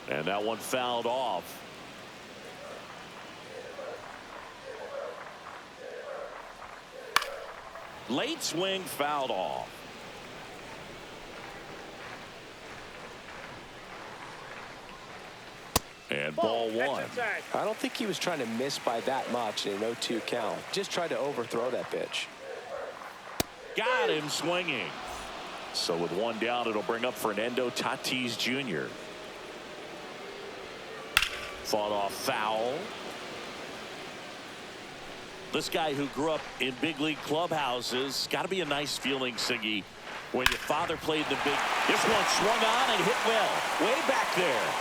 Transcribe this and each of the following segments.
And that one fouled off. Late swing fouled off. And ball one. I don't think he was trying to miss by that much in an 0-2 count. Just tried to overthrow that pitch. Got him swinging. So with one down, it'll bring up Fernando Tatis Jr. Fought off foul. This guy who grew up in big league clubhouses, got to be a nice feeling, Siggy, when your father played the big. This one swung on and hit well. Way back there.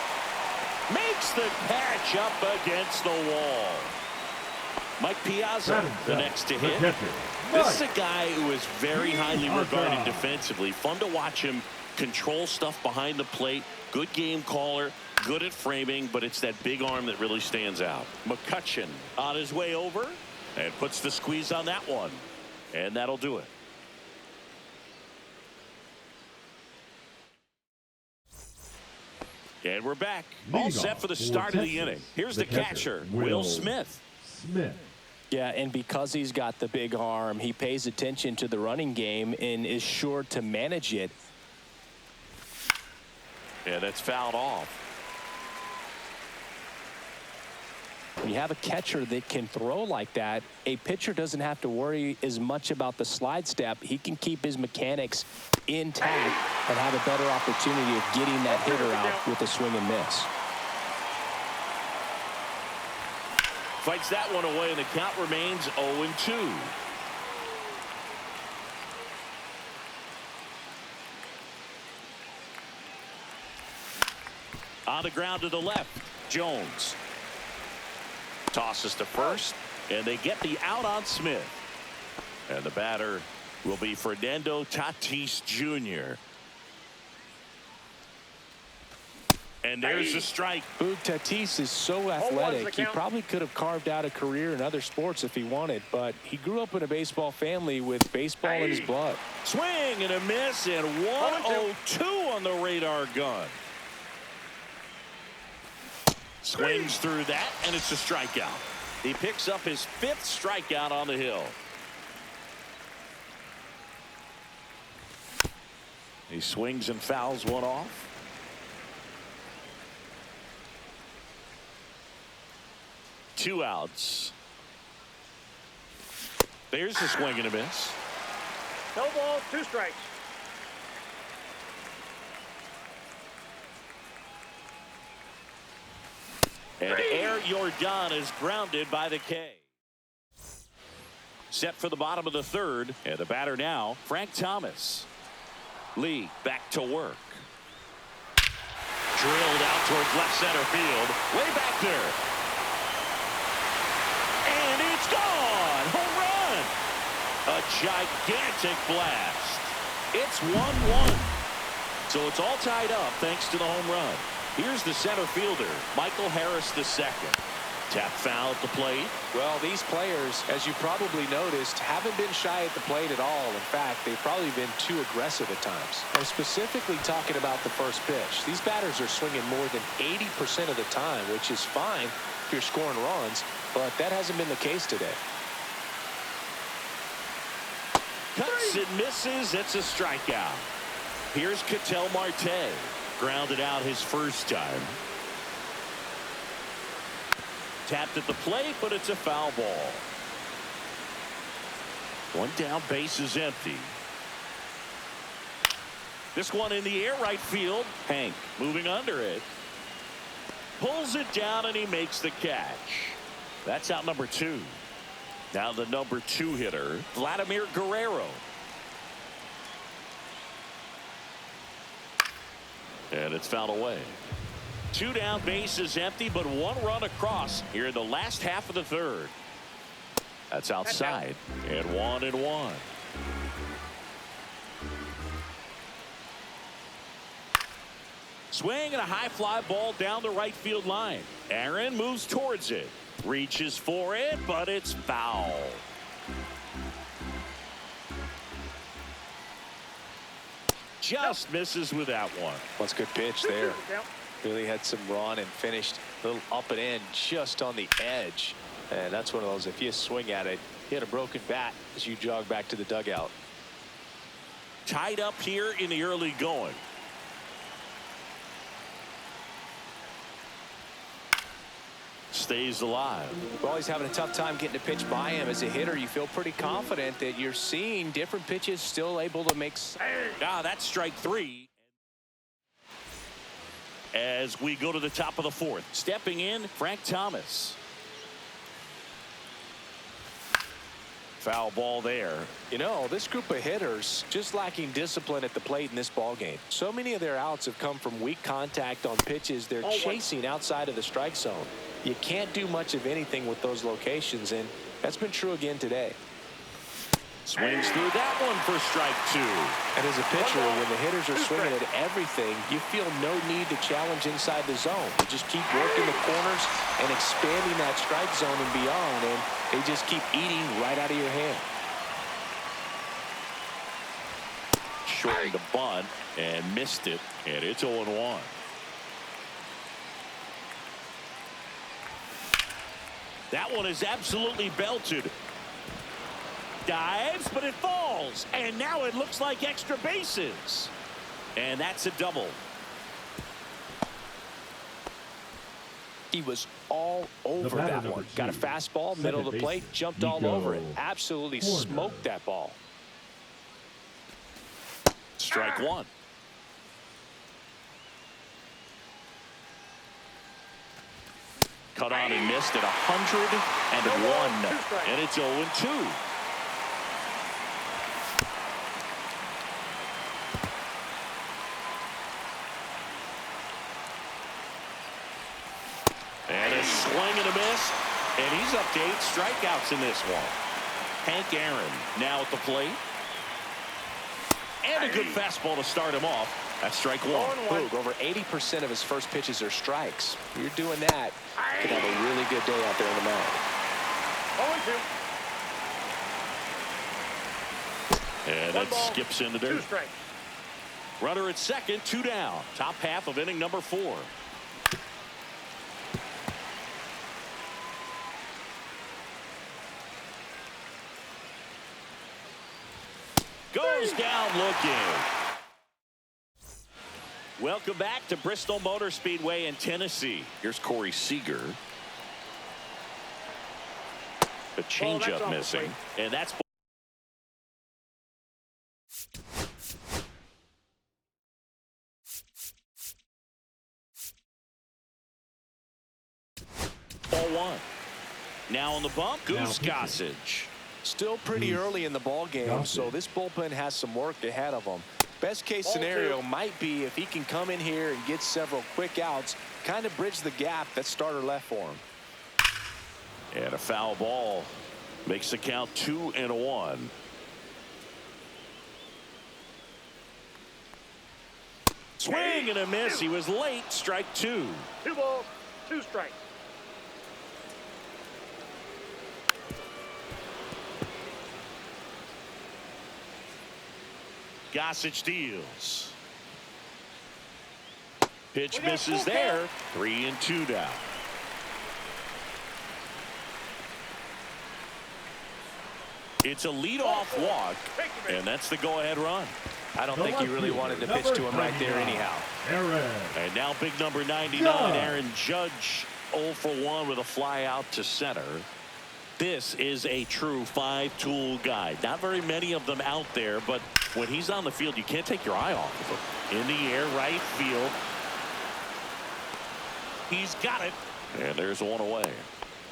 Makes the catch up against the wall. Mike Piazza, the next to hit. This is a guy who is very highly regarded defensively. Fun to watch him control stuff behind the plate. Good game caller. Good at framing, but it's that big arm that really stands out. McCutchen on his way over and puts the squeeze on that one. And that'll do it. And we're back. All set for the start of the inning. Here's the catcher, Will Smith. Yeah, and because he's got the big arm, he pays attention to the running game and is sure to manage it. Yeah, that's fouled off. When you have a catcher that can throw like that, a pitcher doesn't have to worry as much about the slide step. He can keep his mechanics intact and have a better opportunity of getting that hitter out with a swing and miss. Fights that one away, and the count remains 0-2. On the ground to the left, Jones. Tosses to first, and they get the out on Smith. And the batter will be Fernando Tatis Jr. And there's the strike. Boog, Tatis is so athletic. He probably could have carved out a career in other sports if he wanted, but he grew up in a baseball family with baseball in his blood. Swing and a miss, and 102 on the radar gun. Swings through that, and it's a strikeout. He picks up his 5th strikeout on the hill. He swings and fouls one off. Two outs. There's the swing and a miss. No ball, 2 strikes. And Air Jordan is grounded by the K. Set for the bottom of the 3rd, and the batter now, Frank Thomas. Lee back to work. Drilled out towards left center field. Way back there. And it's gone. Home run. A gigantic blast. It's 1-1. So it's all tied up thanks to the home run. Here's the center fielder, Michael Harris II. Tap foul at the plate. Well, these players, as you probably noticed, haven't been shy at the plate at all. In fact, they've probably been too aggressive at times. I'm specifically talking about the first pitch. These batters are swinging more than 80% of the time, which is fine if you're scoring runs, but that hasn't been the case today. Cuts and misses. It's a strikeout. Here's Ketel Marte. Grounded out his first time. Tapped at the plate, but it's a foul ball. One down, base is empty. This one in the air, right field. Hank moving under it. Pulls it down, and he makes the catch. That's out number 2. Now the number 2 hitter, Vladimir Guerrero. And it's fouled away. 2 down, base is empty, but 1 run across here in the last half of the 3rd. That's outside. And 1-1. Swing and a high fly ball down the right field line. Aaron moves towards it. Reaches for it, but it's foul. Just misses with that one. That's a good pitch there. Really had some run and finished a little up and in just on the edge. And that's one of those, if you swing at it, hit a broken bat as you jog back to the dugout. Tied up here in the early going. Stays alive. Well, he's having a tough time getting a pitch by him. As a hitter, you feel pretty confident that you're seeing different pitches still able to make. That's strike 3. As we go to the top of the 4th. Stepping in, Frank Thomas. Foul ball there. You know, this group of hitters just lacking discipline at the plate in this ball game. So many of their outs have come from weak contact on pitches they're chasing outside of the strike zone. You can't do much of anything with those locations, and that's been true again today. Swings through that one for strike 2. And as a pitcher, when the hitters are swinging at everything, you feel no need to challenge inside the zone. You just keep working the corners and expanding that strike zone and beyond, and they just keep eating right out of your hand. Short to bunt and missed it, and it's 0-1. That one is absolutely belted. Dives, but it falls, and now it looks like extra bases, and that's a double. He was all over that one. Got a fastball, middle of the plate, jumped all over it. Absolutely smoked that ball. Strike 1. Cut on and missed at 101, and it's 0-2. And a swing and a miss, and he's up to 8 strikeouts in this one. Hank Aaron now at the plate. And a good fastball to start him off. That's strike 1. Boog, over 80% of his first pitches are strikes. You're doing that, could have a really good day out there on the mound. 0-2. And that skips into dirt. 2 strikes. Runner at second, 2 down. Top half of inning number 4. Goes down looking. Welcome back to Bristol Motor Speedway in Tennessee. Here's Corey Seager. The changeup missing, and that's. Ball 1. Now on the bump, Goose Gossage. Still pretty early in the ball game, so this bullpen has some work ahead of them. Best case scenario might be if he can come in here and get several quick outs, kind of bridge the gap that starter left for him. And a foul ball makes the count 2-1. Swing and a miss. He was late. Strike 2. 2 balls, 2 strikes. Gossage deals. Pitch misses there. 3-2 down. It's a leadoff walk, and that's the go-ahead run. I don't think he really wanted to pitch to him right there anyhow. And now big number 99, Aaron Judge, 0 for 1 with a fly out to center. This is a true 5-tool guy. Not very many of them out there, but when he's on the field, you can't take your eye off of him. In the air, right field. He's got it. And there's one away.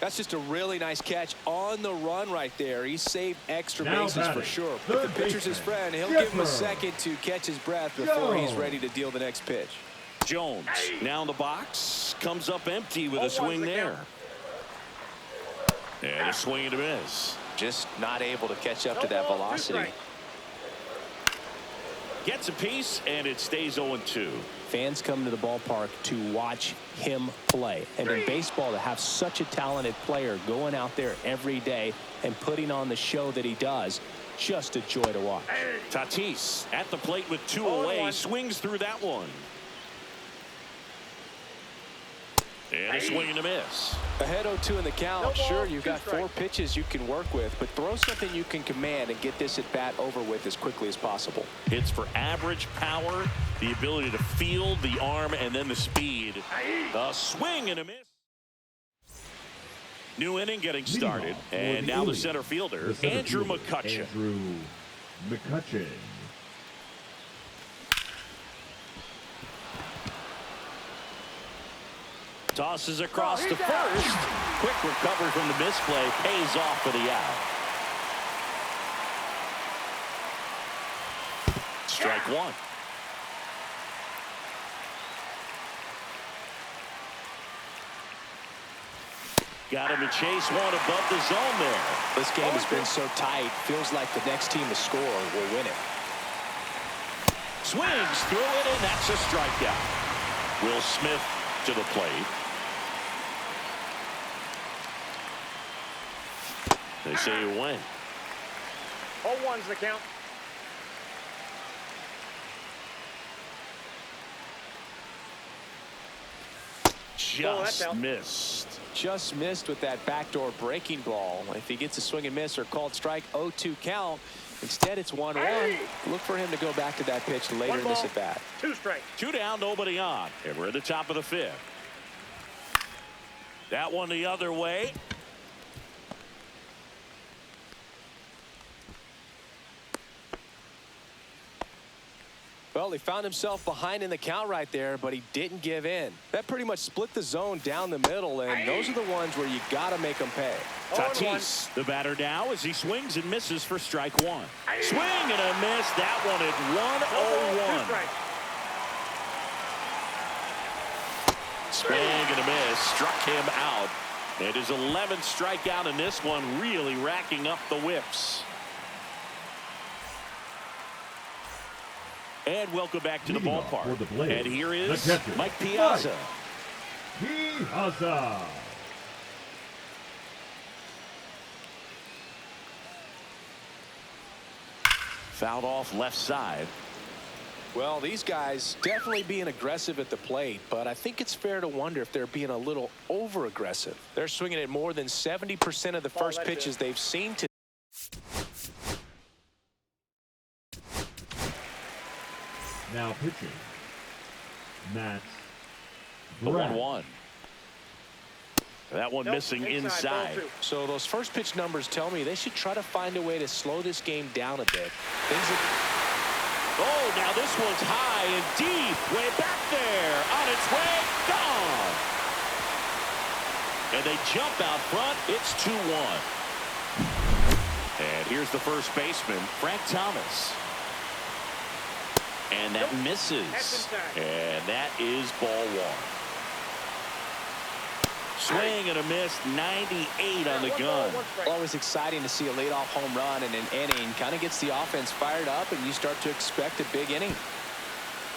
That's just a really nice catch on the run right there. He saved extra bases for sure. But the pitcher's his friend. He'll give him a second to catch his breath before he's ready to deal the next pitch. Jones now in the box. Comes up empty with a swing there. And a swing and a miss. Just not able to catch up to that velocity. Gets a piece, and it stays 0-2. Fans come to the ballpark to watch him play. And in baseball, to have such a talented player going out there every day and putting on the show that he does, just a joy to watch. Tatis at the plate with 2 away. Swings through that one. And a swing and a miss. Ahead 0-2 in the count. No ball, Sure, you've 2 got 4 strikes. pitches you can work with, but throw something you can command and get this at bat over with as quickly as possible. Hits for average power, the ability to field the arm, and then the speed. A swing and a miss. New inning getting started, and now the center fielder, Andrew McCutchen. Andrew McCutchen. Tosses across to first. Quick recovery from the misplay. Pays off for the out. Strike one. Got him to chase one above the zone there. This game has been so tight. Feels like the next team to score will win it. Swings through it, and that's a strikeout. Will Smith to the plate. They say you win. 0-1's the count. Just missed. Just missed with that backdoor breaking ball. If he gets a swing and miss or called strike, 0-2 count. Instead, it's 1-1. Look for him to go back to that pitch later in this at bat. 2 strikes. 2 down, nobody on. And we're at the top of the 5th. That one the other way. Well, he found himself behind in the count right there, but he didn't give in. That pretty much split the zone down the middle, and those are the ones where you got to make them pay. Tatis, the batter now, as he swings and misses for strike one. Swing and a miss. That one at 1-0-1. Swing and a miss. Struck him out. It is 11th strikeout in this one, really racking up the whips. And welcome back to the ballpark. And here is Mike Piazza. Piazza. Fouled off left side. Well, these guys definitely being aggressive at the plate, but I think it's fair to wonder if they're being a little over-aggressive. They're swinging at more than 70% of the first pitches they've seen today. Now pitching. Matt. The 1-1. That one missing inside. So those first pitch numbers tell me they should try to find a way to slow this game down a bit. Oh, now this one's high and deep. Way back there. On its way. Gone. And they jump out front. It's 2-1. And here's the first baseman, Frank Thomas. And that misses. And that is ball one. Swing and a miss, 98 on the gun. Always exciting to see a leadoff home run in an inning. Kind of gets the offense fired up, and you start to expect a big inning.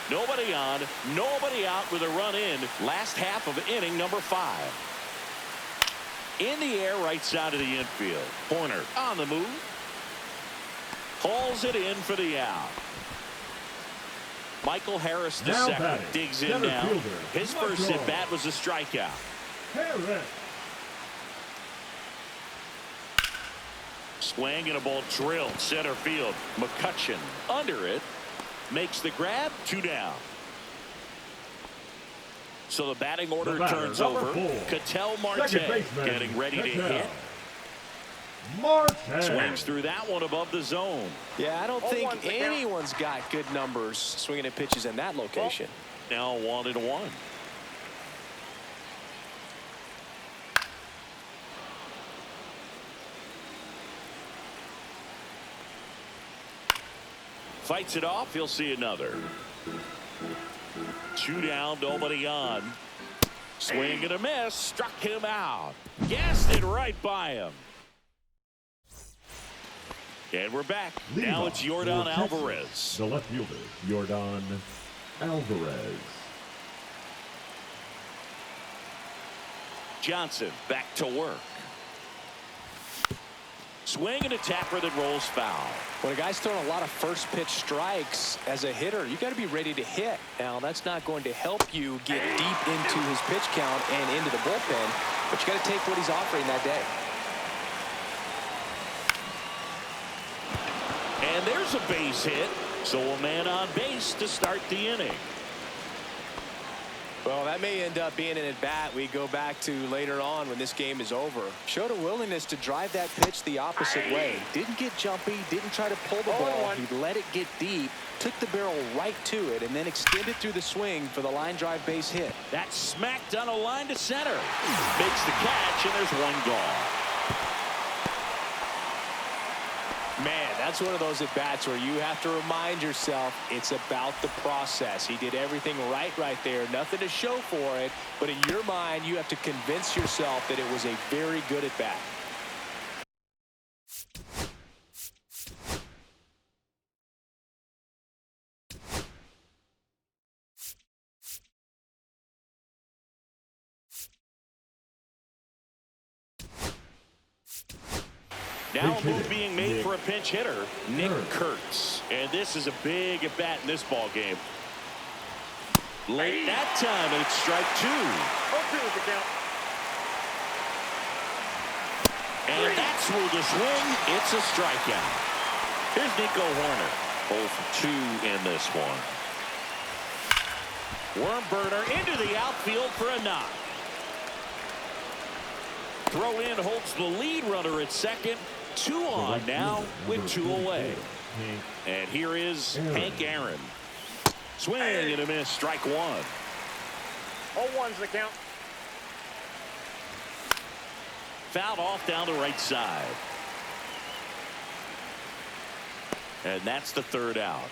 Nobody on, nobody out with a run in. Last half of inning number 5. In the air, right side of the infield. Horner on the move. Hauls it in for the out. Michael Harris the second digs in now. His first at bat was a strikeout. Harris. Swing and a ball drilled center field. McCutchen under it. Makes the grab. 2 down. So the batting order turns over. Ketel Marte getting ready to hit. Marte swings through that one above the zone. Yeah, I don't think anyone's got good numbers swinging at pitches in that location. Now 1-1. Fights it off. He'll see another. 2 down, nobody on. Swing and a miss. Struck him out. Gassed it right by him. And we're back. Now it's Yordan Alvarez. The left fielder, Yordan Alvarez. Johnson back to work. Swing and a tapper that rolls foul. When a guy's throwing a lot of first pitch strikes as a hitter, you got to be ready to hit. Now, that's not going to help you get deep into his pitch count and into the bullpen, but you got to take what he's offering that day. And there's a base hit, so a man on base to start the inning. Well, that may end up being an at-bat we go back to later on when this game is over. Showed a willingness to drive that pitch the opposite way. Didn't get jumpy, didn't try to pull the ball. He let it get deep, took the barrel right to it, and then extended through the swing for the line drive base hit. That's smacked on a line to center. Makes the catch, and there's one gone. Man, that's one of those at-bats where you have to remind yourself it's about the process. He did everything right there. Nothing to show for it. But in your mind, you have to convince yourself that it was a very good at-bat. Now a move being made for a pinch hitter, Nick Kurtz. And this is a big at-bat in this ball game. Late that time, and it's strike 2. 0-2 is the count. And that's through the swing. It's a strikeout. Here's Nico Horner. 0 for 2 in this one. Worm burner into the outfield for a knock. Throw in holds the lead runner at second. 2 on now with 2 away. And here is Hank Aaron. Swing and a miss. Strike 1. 0-1's the count. Fouled off down the right side. And that's the 3rd out.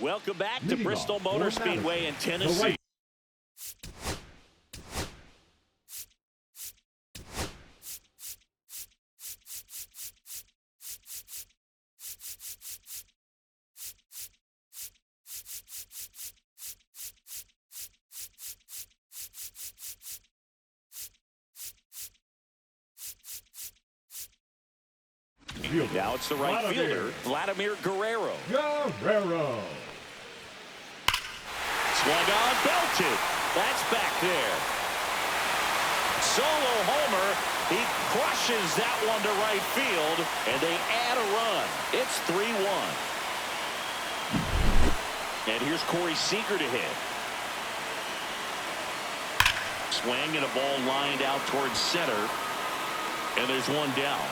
Welcome back to Bristol Motor Speedway in Tennessee. Now it's the right fielder, Vladimir Guerrero. Swung on, belted. That's back there. Solo homer. He crushes that one to right field, and they add a run. It's 3-1. And here's Corey Seager to hit. Swing and a ball lined out towards center, and there's one down.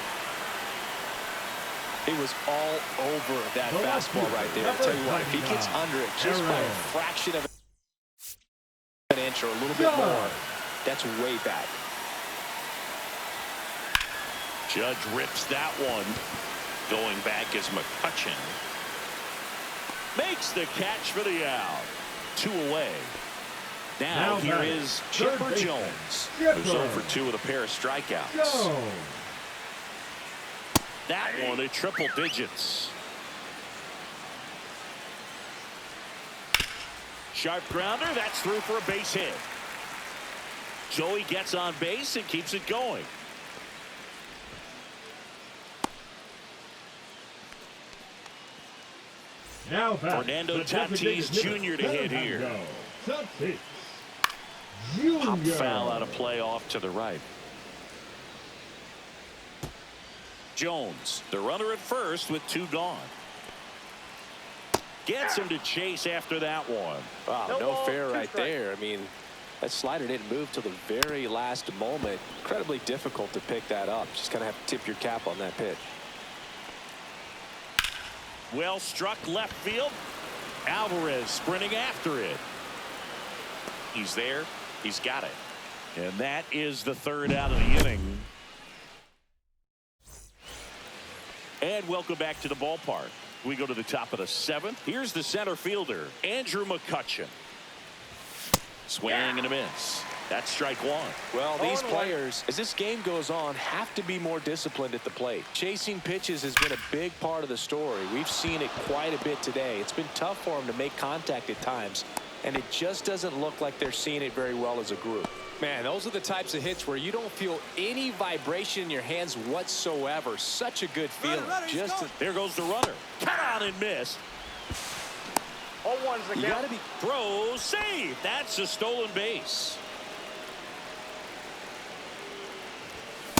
He was all over that fastball right there. I'll tell you what, if he gets under it just by a fraction of an inch or a little bit more, that's way back. Judge rips that one. Going back is McCutchen. Makes the catch for the out. 2 away. Now here is Chipper Jones, who's 0 for 2 with a pair of strikeouts. That one at triple digits. Sharp grounder. That's through for a base hit. Joey gets on base and keeps it going. Now Fernando Tatis Jr. to hit here. Pop foul out of play off to the right. Jones, the runner at first with 2 gone. Gets him to chase after that one. Wow, no fair right there. I mean, that slider didn't move till the very last moment. Incredibly difficult to pick that up. Just kind of have to tip your cap on that pitch. Well struck left field. Alvarez sprinting after it. He's there. He's got it. And that is the 3rd out of the inning. And welcome back to the ballpark. We go to the top of the 7th. Here's the center fielder, Andrew McCutchen. Swing and a miss. That's strike 1. Well, these players, as this game goes on, have to be more disciplined at the plate. Chasing pitches has been a big part of the story. We've seen it quite a bit today. It's been tough for them to make contact at times, and it just doesn't look like they're seeing it very well as a group. Man, those are the types of hits where you don't feel any vibration in your hands whatsoever. Such a good feeling. There goes the runner. Cut on and miss. 0-1's the count. You got to be Throw, save. That's a stolen base.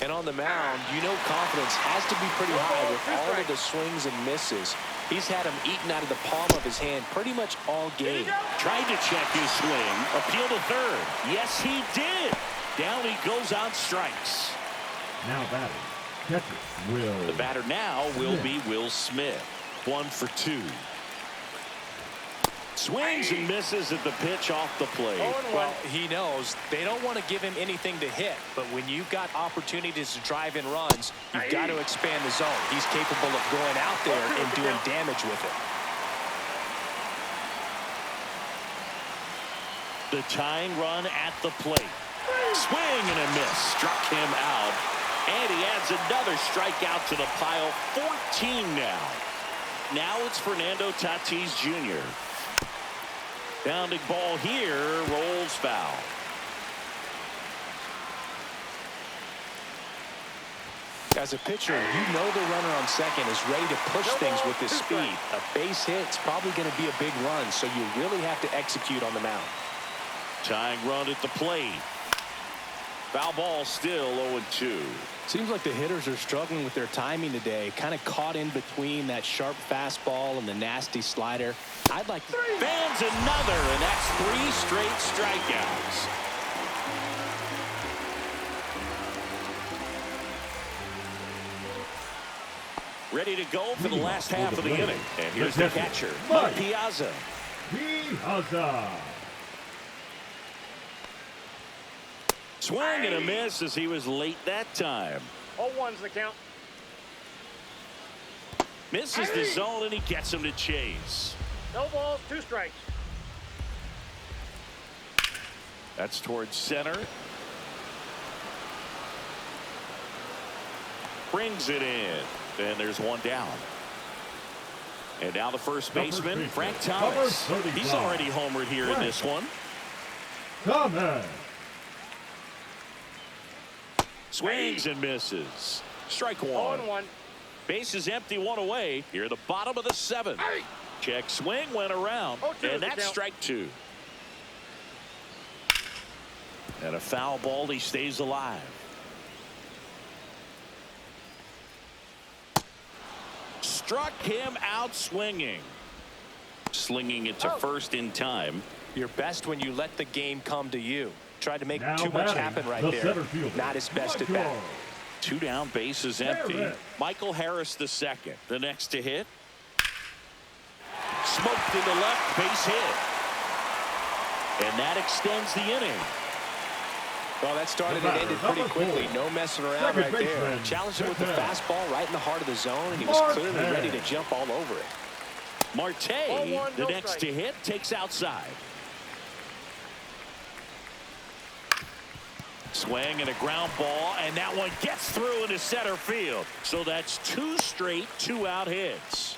And on the mound, you know confidence has to be pretty high with all of the swings and misses. He's had them eaten out of the palm of his hand pretty much all game. Tried to check his swing. Appeal to third. Yes, he did. Down he goes on strikes. Now batting, catcher, Will. The batter now will be Will Smith. 1 for 2. Swings and misses at the pitch off the plate. Well, he knows they don't want to give him anything to hit, but when you've got opportunities to drive in runs, you've got to expand the zone. He's capable of going out there and doing damage with it. The tying run at the plate. Swing and a miss. Struck him out. And he adds another strikeout to the pile. 14 now. Now it's Fernando Tatis Jr. Bounding ball here, rolls foul. As a pitcher, you know the runner on second is ready to push things with his speed. A base hit's probably going to be a big run, so you really have to execute on the mound. Tying run at the plate. Foul ball still 0-2. Seems like the hitters are struggling with their timing today. Kind of caught in between that sharp fastball and the nasty slider. I'd like to... Fans another, and that's 3 straight strikeouts. Ready to go for the last half of the inning. And here's the catcher, Mike Piazza. Piazza. Swing and a miss as he was late that time. 0-1's the count. Misses the zone, and he gets him to chase. No balls, 2 strikes. That's towards center. Brings it in. And there's 1 down. And now the first baseman, Frank Thomas. He's already homered here in this one. Thomas. Swings and misses. Strike 1. 0-1. Base is empty, 1 away. Here at the bottom of the 7th. Check swing, went around. And that's strike 2. And a foul ball, he stays alive. Struck him out swinging. Slinging it to first in time. You're best when you let the game come to you. Tried to make too much happen right there. Not his best at bat. 2 down, base is empty. Michael Harris the second. The next to hit. Smoked in the left, base hit. And that extends the inning. Well, that started and ended pretty quickly. No messing around right there. Challenged him with the fastball right in the heart of the zone, and he was clearly ready to jump all over it. Marte, the next to hit, takes outside. Swing and a ground ball, and that one gets through into center field. So that's 2 straight 2-out hits.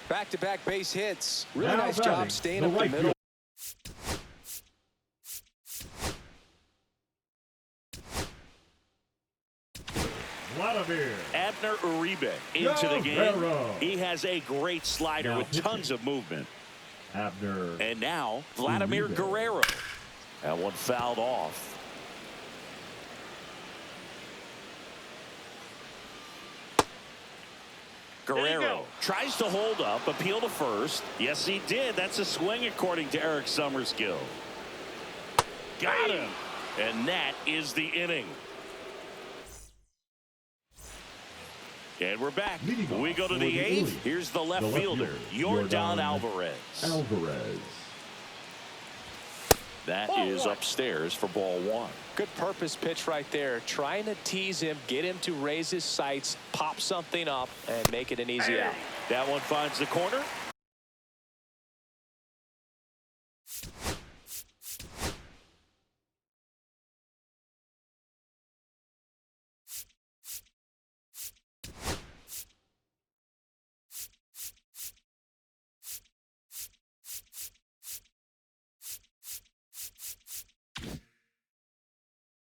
Back-to-back base hits. Really nice job staying up the middle. Abner Uribe into the game. He has a great slider with tons of movement. Abner. And now Vladimir Guerrero. That one fouled off. Guerrero tries to hold up, appeal to first. Yes, he did. That's a swing according to Eric Summerskill. Got him. And that is the inning. And we're back. We go to the 8th. Here's the left fielder, Yordan Alvarez. That Ball is one. upstairs for ball one. Good purpose pitch right there. Trying to tease him, get him to raise his sights, pop something up, and make it an easy out. That one finds the corner.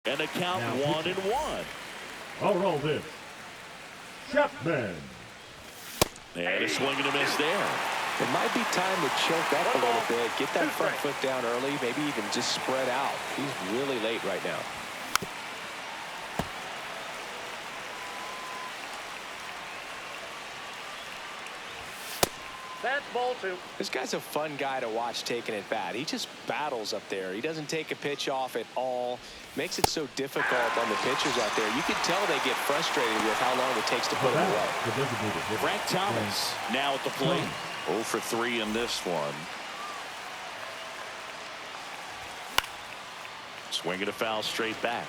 And a count Now 1-1. I'll roll this. Chapman. And a swing and a miss there. It might be time to choke up a little bit, get that front foot down early, maybe even just spread out. He's really late right now. That's ball two. This guy's a fun guy to watch taking at bat. He just battles up there. He doesn't take a pitch off at all. Makes it so difficult on the pitchers out there. You can tell they get frustrated with how long it takes to put him away. Frank Thomas now at the plate. 0 for 3 in this one. Swinging a foul straight back.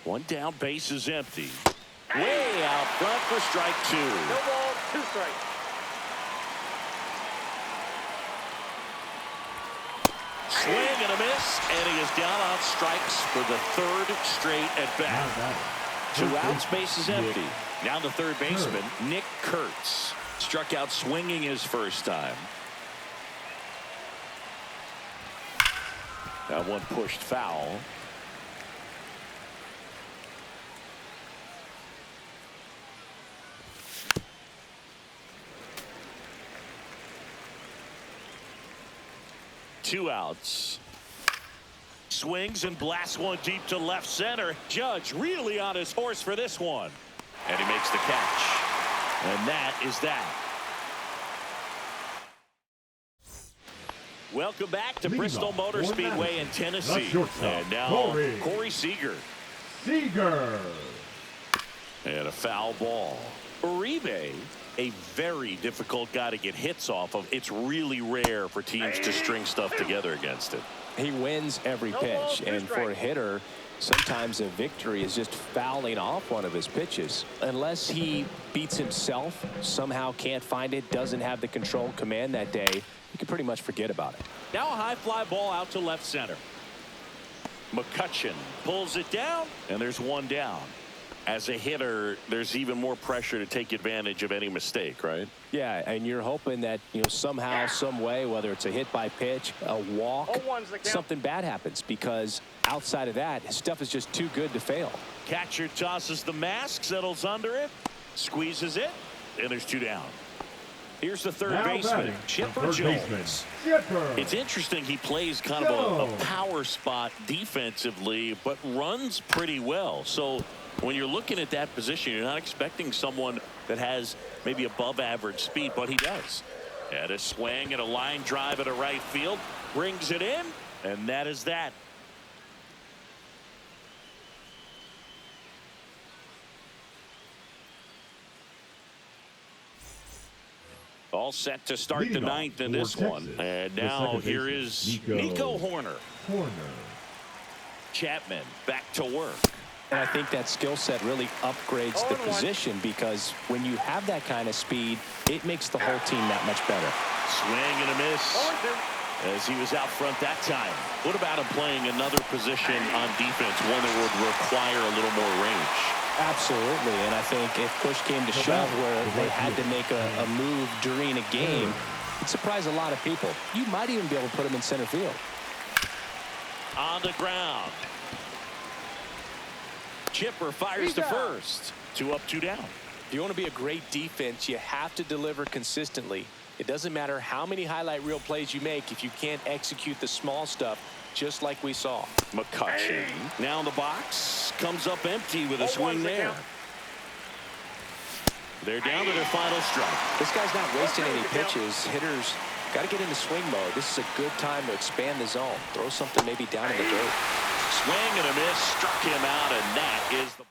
One down, base is empty. Way out front for strike two. No balls, 2 strikes. Swing and a miss, and he is down on strikes for the 3rd straight at bat. 2 outs, base is empty. Now the third baseman, Nick Kurtz. Struck out swinging his first time. That one pushed foul. Two outs. Swings and blasts one deep to left center. Judge really on his horse for this one. And he makes the catch. And that is that. Welcome back to Bristol Motor Speedway in Tennessee. And now Corey Seager. And a foul ball. Uribe, a very difficult guy to get hits off of. It's really rare for teams to string stuff together against it. He wins every pitch, and for a hitter, sometimes a victory is just fouling off one of his pitches. Unless he beats himself, somehow can't find it, doesn't have the control command that day, you can pretty much forget about it. Now a high fly ball out to left center. McCutcheon pulls it down, and there's one down. As a hitter, there's even more pressure to take advantage of any mistake, right? Yeah, and you're hoping that, somehow, some way, whether it's a hit by pitch, a walk, 0-1's the count. something bad happens, because outside of that, his stuff is just too good to fail. Catcher tosses the mask, settles under it, squeezes it, and there's 2 down. Here's the third baseman, Chipper Jones. It's interesting, he plays kind of a power spot defensively, but runs pretty well. So when you're looking at that position, you're not expecting someone that has maybe above average speed, but he does. And a swing and a line drive at a right field, brings it in, and that is that. All set to start the 9th in this one. And now here is Nico Horner. Chapman back to work. And I think that skill set really upgrades the position, because when you have that kind of speed, it makes the whole team that much better. Swing and a miss as he was out front that time. What about him playing another position on defense, one that would require a little more range? Absolutely, and I think if push came to shove where they had to make a move during a game, it'd surprise a lot of people. You might even be able to put him in center field. On the ground. Chipper fires to first. 2 up, 2 down. If you want to be a great defense, you have to deliver consistently. It doesn't matter how many highlight reel plays you make if you can't execute the small stuff, just like we saw. McCutcheon now in the box, comes up empty with a swing there. They're down to their final strike. This guy's not wasting any pitches. Hitters got to get into swing mode. This is a good time to expand the zone. Throw something maybe down in the dirt. Swing and a miss, struck him out, and that is the